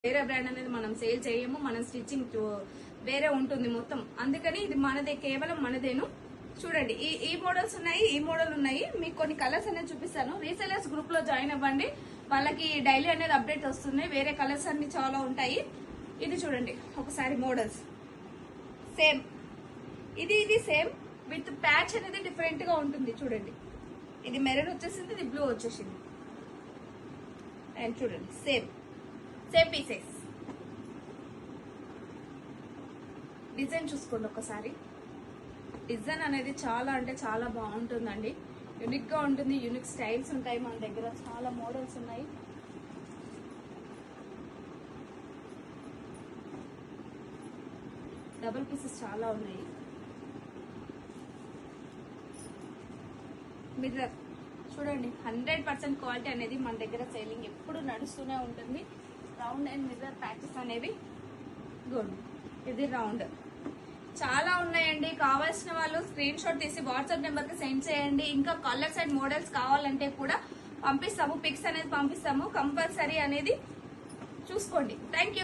వేరే బ్రాండ్ అనేది మనం సేల్ చేయము, మనం స్టిచ్చింగ్ వేరే ఉంటుంది మొత్తం. అందుకని ఇది మనదే, కేవలం మనదేను. చూడండి ఈ మోడల్స్ ఉన్నాయి, ఈ మోడల్ ఉన్నాయి. మీకు కొన్ని కలర్స్ అనేది చూపిస్తాను. రీసెలర్స్ గ్రూప్ లో జాయిన్ అవ్వండి, వాళ్ళకి డైలీ అనేది అప్డేట్ వస్తుంది. వేరే కలర్స్ అన్ని చాలా ఉంటాయి. ఇది చూడండి ఒకసారి మోడల్స్ సేమ్, ఇది సేమ్ విత్ ప్యాచ్ అనేది డిఫరెంట్ గా ఉంటుంది. చూడండి ఇది మెరూన్ వచ్చేసింది, ఇది బ్లూ వచ్చేసింది. అండ్ చూడండి సేమ్ పీసెస్. డిజైన్ చూసుకోండి ఒకసారి. డిజైన్ అనేది చాలా అంటే చాలా బాగుంటుందండి, యూనిక్ గా ఉంటుంది. యూనిక్ స్టైల్స్ ఉంటాయి మన దగ్గర, చాలా మోడల్స్ ఉన్నాయి. డబుల్ పీసెస్ చాలా ఉన్నాయి. మిర్రర్ చూడండి, 100% క్వాలిటీ అనేది మన దగ్గర సేలింగ్ ఎప్పుడు నడుస్తూనే ఉంటుంది. రౌండ్ అండ్ మిర్రర్ ప్యాచెస్ అనేవి గుడ్. ఇది రౌండ్ చాలా ఉన్నాయండి. కావాల్సిన వాళ్ళు స్క్రీన్ షాట్ తీసి వాట్సాప్ నెంబర్ కి సెండ్ చేయండి. ఇంకా కలర్స్ అండ్ మోడల్స్ కావాలంటే కూడా పంపిస్తాము, పిక్స్ అనేది పంపిస్తాము. కంపల్సరీ అనేది చూసుకోండి. Thank you.